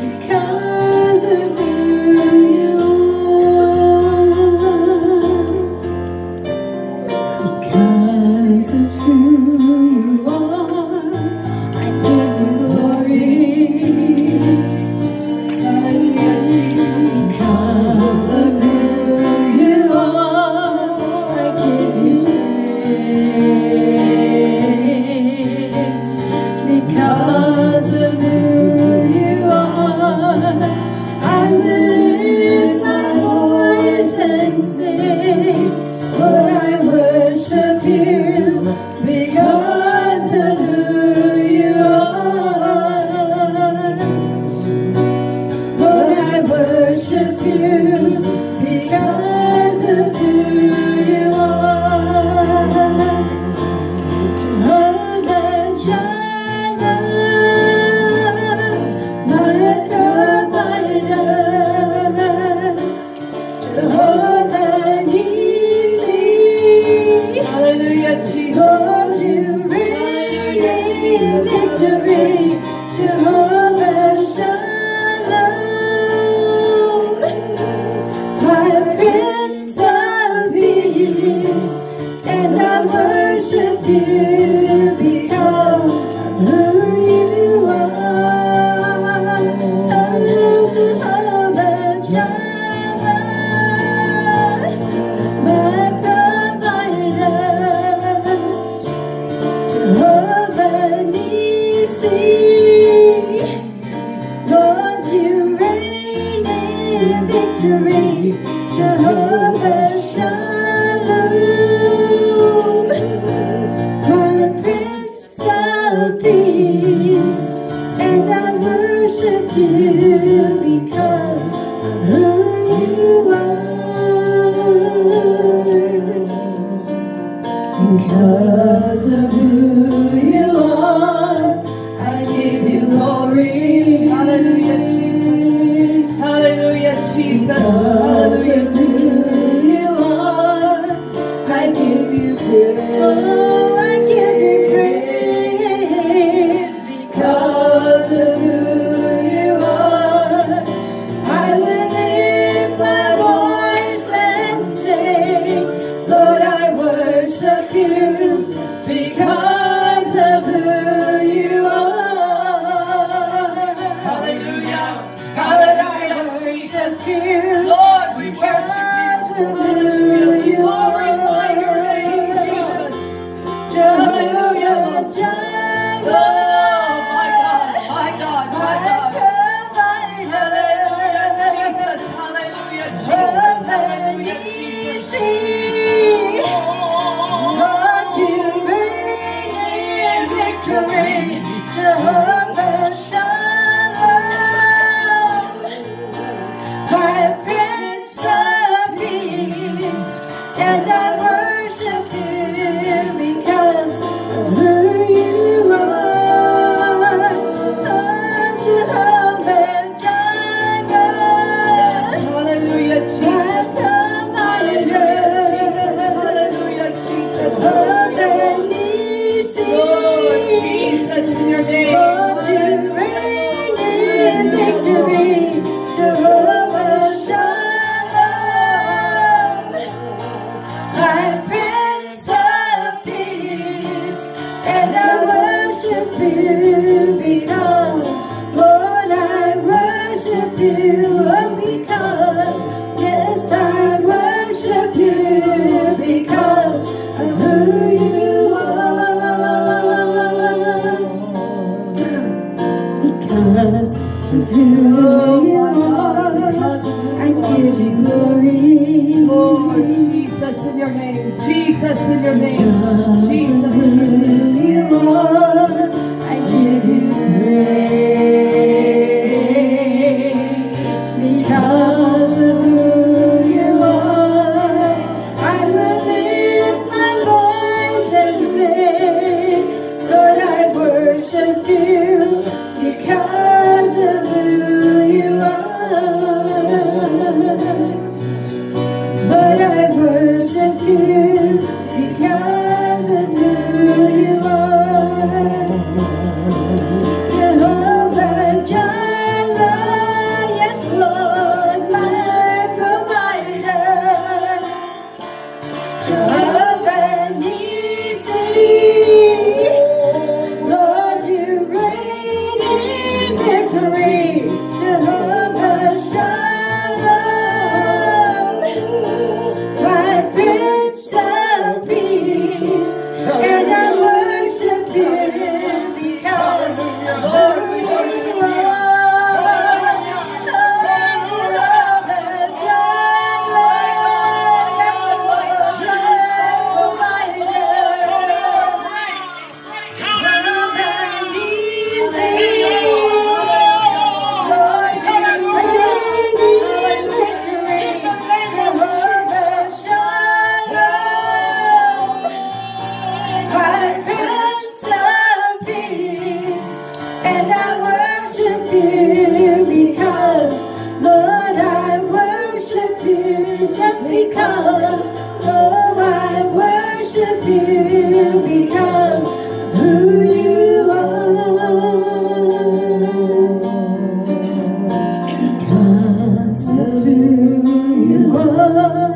because of who you are. Because of who you are, I give you glory. Because of who you are, I give you praise. Because of who you are, I lift my voice and sing, Lord, I worship you. Because of who you are, Lord, I worship you. Because of who you are, Jehovah Jireh, my provider, Jehovah Nissi. Hallelujah, Jesus. Lord, you reign in victory. Jehovah Shalom, my Prince of Peace, and I worship you because of who you are. Oh, Jehovah Jireh, my provider, Jehovah Nissi. Lord, you reign in victory. Jehovah Shalom, my Prince of Peace, and I worship you because of who you are. Because of who you are, I give you glory. Hallelujah, Jesus. Hallelujah, Jesus. Because of who you are, I give you praise. Oh, I give you praise. Because of who you are, I will lift my voice and say, Lord, I worship you. Because of who you are. Hallelujah. Hallelujah. I worship you. Lord, we worship you. We glorify your name, Jesus. Jehovah Jireh. Oh, my God, my God, my God. Hallelujah, Jesus. Hallelujah, Jesus. Hallelujah, Jesus. Lord, you reign in victory. Jehovah Shalom, my Prince of Peace, and I worship you because of who you are. Oh, Jehovah Jireh, hallelujah, Jesus. Hallelujah, Jesus. Jehovah Nissi. Oh, Jesus, in your name. Lord, you reign in victory. Jehovah Shalom, my Prince of Peace, and I worship you because, Lord, I worship you. Oh, because, yes, I worship you because of who you are. Because of who you are, I give you glory. Oh, Jesus in your name. Jesus in your name. Jesus in who you are, I give you praise. Because of who you are, I will lift my voice and say, Lord, I worship you because of who you are. But I worship you because of who you are. because, oh, I worship you because of who you are. Because of who you are,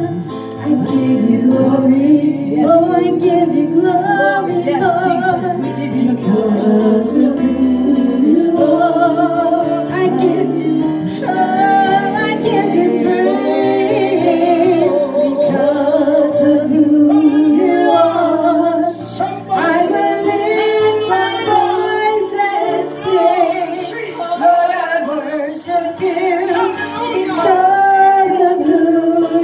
I give you glory. Oh, I give you glory. Yes, Jesus, we give you because of who you are, I give you, oh, I give you praise. Because of who you are, I will lift my voice and say, Lord, I worship you because of who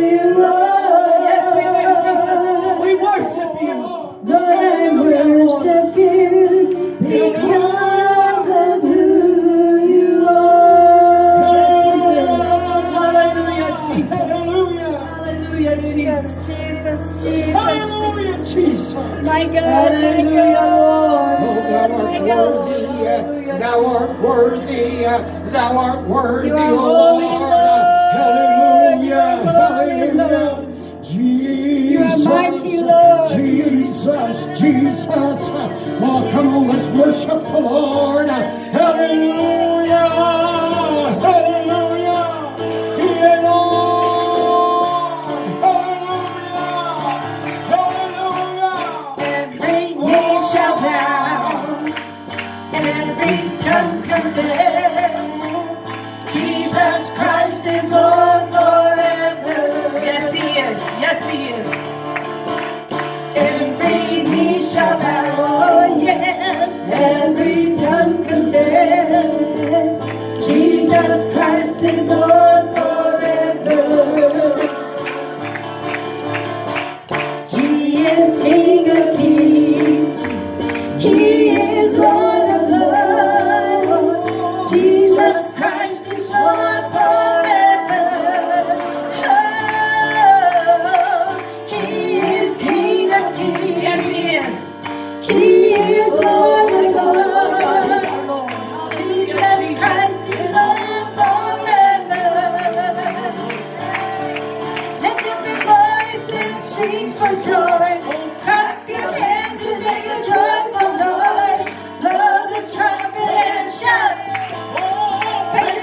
you are. Yes, we do, Jesus. We worship you. Lord, I worship you because of who you are. Hallelujah, Jesus. Hallelujah, Jesus. Jesus, Jesus. Hallelujah, Jesus. My God, hallelujah, Lord. Oh, thou art worthy, thou art worthy, thou art worthy, oh Lord. Hallelujah, hallelujah. Jesus, Jesus, Jesus. Oh, come on, let's worship the Lord. Hallelujah, hallelujah. Yeah, Lord, hallelujah, hallelujah. Every knee shall bow, every tongue confess, Jesus Christ is Lord forever. Yes, He is. Yes, He is. Every knee shall bow, yes, every tongue confess, Jesus Christ is Lord forever. He is King of kings, He is Lord of lords, Jesus Christ is Lord forever. Oh, He is King of kings. Yes, He is. He is Lord of lords. Jesus Christ is Lord forever. Lift up your voice and sing for joy. Clap your hands and make a joyful noise. Blow the trumpet and shout. Praise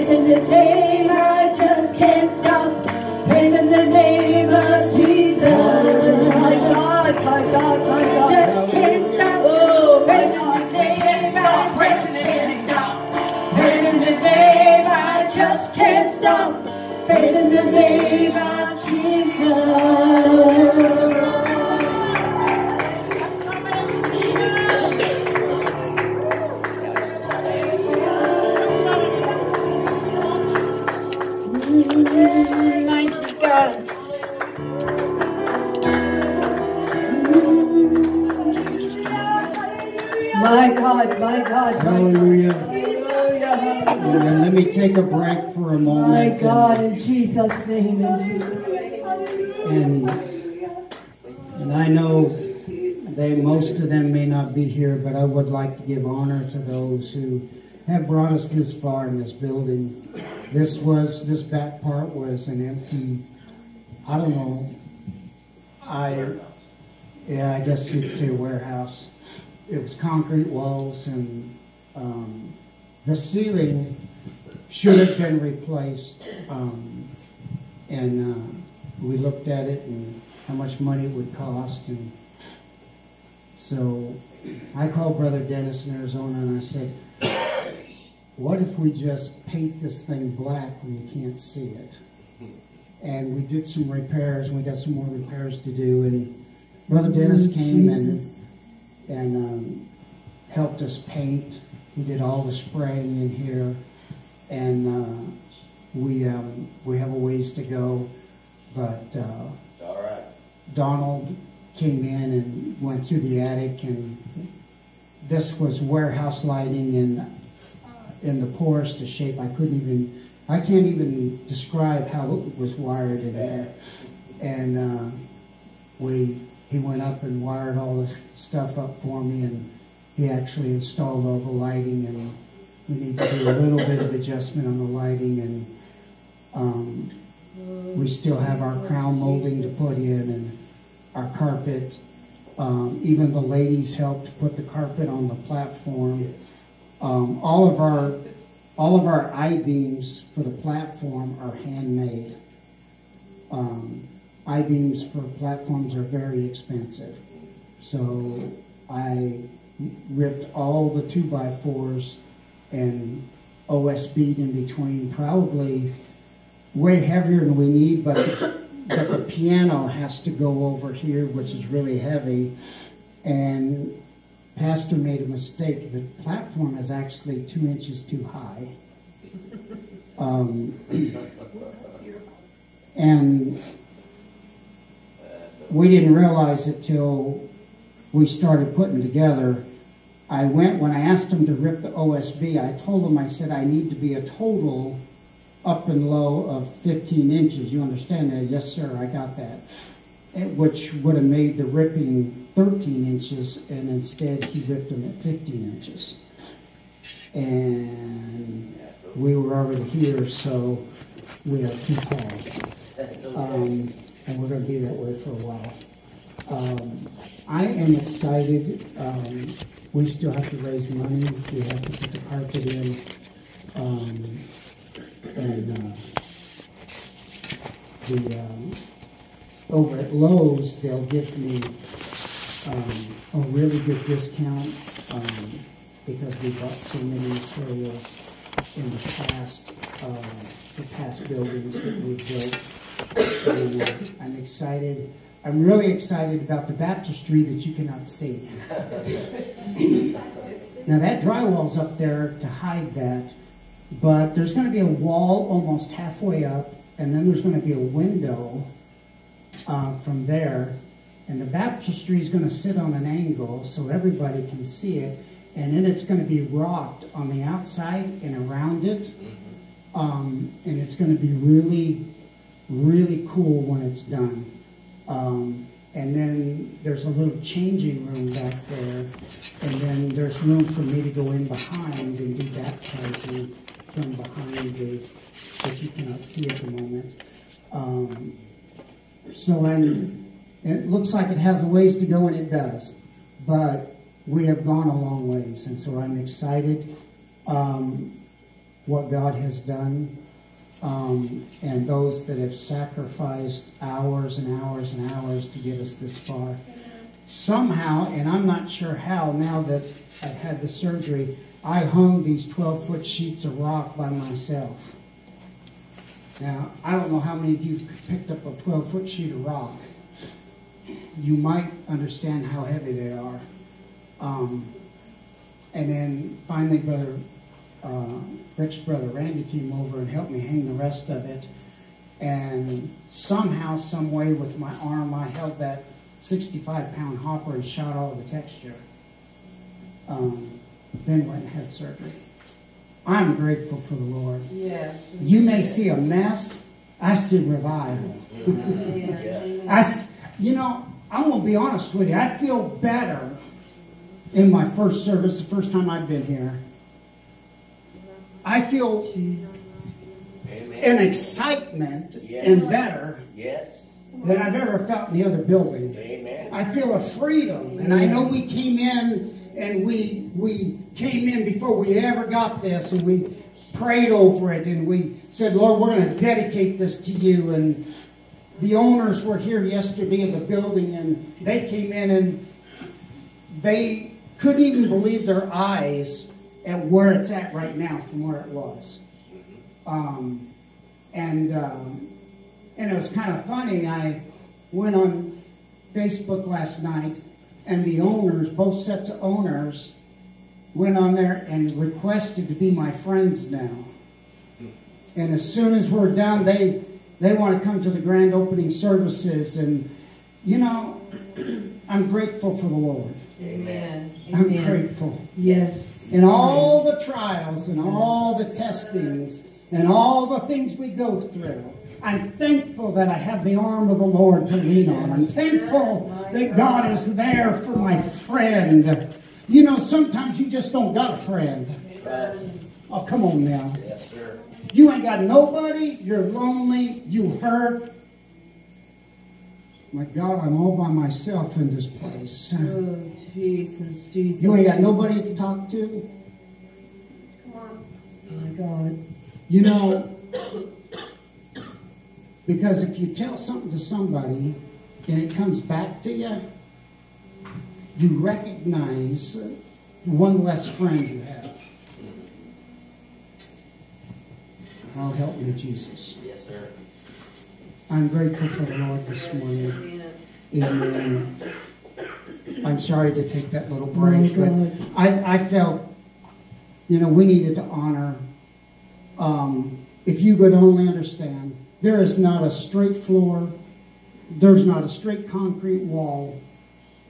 Praising His name, I just can't stop. Praising the name of Jesus. My God, my God, my God. Just can't stop. Oh, praising His name, I just can't stop. Praising His name, I just can't stop. Praising the name of Jesus. Mighty God. My God, my God. Hallelujah. Hallelujah. And let me take a break for a moment. My God, in Jesus' name, in Jesus' name. And I know most of them may not be here, but I would like to give honor to those who have brought us this far in this building. This back part was an empty, I don't know, I guess you'd say warehouse. It was concrete walls, and the ceiling should have been replaced. We looked at it and how much money it would cost, and so I called Brother Dennis in Arizona and I said, what if we just paint this thing black when you can't see it? And we did some repairs, and we got some more repairs to do, and Brother Dennis came and helped us paint. He did all the spraying in here, and we have a ways to go, but all right. Donald came in and went through the attic, and this was warehouse lighting in the poorest of shape. I can't even describe how it was wired in there. And he went up and wired all the stuff up for me, and he actually installed all the lighting, and we need to do a little bit of adjustment on the lighting, and we still have our crown molding to put in, and our carpet. Even the ladies helped put the carpet on the platform. All of our I-beams for the platform are handmade. I-beams for platforms are very expensive. So I ripped all the 2x4s and OSB'd in between, probably way heavier than we need, but the piano has to go over here, which is really heavy. And Pastor made a mistake. The platform is actually 2 inches too high. And we didn't realize it till we started putting together. When I asked him to rip the OSB, I told him, I said, I need to be a total up and low of 15 inches. You understand that? Yes, sir, I got that. Which would have made the ripping 13 inches, and instead he ripped them at 15 inches. And we were already here, so we are too tall. And we're going to be that way for a while. I am excited. We still have to raise money. We have to put the carpet in. Over at Lowe's, they'll give me a really good discount because we bought so many materials in the past for past buildings that we've built. And I'm excited. I'm really excited about the baptistry that you cannot see. Now that drywall's up there to hide that, but there's going to be a wall almost halfway up, and then there's going to be a window from there, and the baptistry is going to sit on an angle so everybody can see it, and then it's going to be rocked on the outside and around it, and it's going to be really, really cool when it's done. And then there's a little changing room back there, and then there's room for me to go in behind and do baptizing from behind that you cannot see at the moment. So it looks like it has a ways to go, and it does, but we have gone a long ways, and so I'm excited. what God has done, and those that have sacrificed hours and hours and hours to get us this far. Somehow, and I'm not sure how, now that I've had the surgery, I hung these 12-foot sheets of rock by myself. Now, I don't know how many of you have picked up a 12-foot sheet of rock. You might understand how heavy they are. And then finally, Rick's brother Randy came over and helped me hang the rest of it. And somehow, some way with my arm, I held that 65-pound hopper and shot all the texture. Then went and had surgery. I'm grateful for the Lord. Yes. You may see a mess. I see revival. I'm going to be honest with you. I feel better in my first service, the first time I've been here. I feel an excitement and better than I've ever felt in the other building. Amen. I feel a freedom. And I know we came in and we came in before we ever got this, and we prayed over it, and we said, Lord, we're going to dedicate this to you. And the owners were here yesterday of the building, and they came in and they couldn't even believe their eyes at where it's at right now from where it was. And it was kind of funny. I went on Facebook last night, and the owners, both sets of owners, went on there and requested to be my friends now. And as soon as we're done, they want to come to the grand opening services. And, you know, I'm grateful for the Lord. Amen. I'm grateful. Yes. In all the trials and all the testings and all the things we go through, I'm thankful that I have the arm of the Lord to lean on. I'm thankful that God is there for my friend. You know, sometimes you just don't got a friend. Oh, come on now. Yes, sir. You ain't got nobody. You're lonely. You hurt. My God, I'm all by myself in this place. Oh, Jesus, Jesus. You ain't got nobody to talk to. Come on. My God. You know, because if you tell something to somebody and it comes back to you, you recognize one less friend you have. Oh, help me, Jesus. Yes, sir. I'm grateful for the Lord this morning. Amen. I'm sorry to take that little break, but I felt, you know, we needed to honor. If you could only understand, there is not a straight floor. There's not a straight concrete wall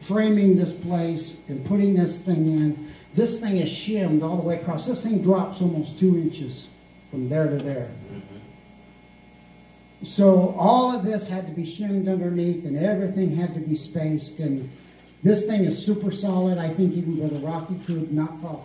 framing this place and putting this thing in. This thing is shimmed all the way across. This thing drops almost 2 inches from there to there. So all of this had to be shimmed underneath, and everything had to be spaced. And this thing is super solid. I think even Brother Rocky could not fall through.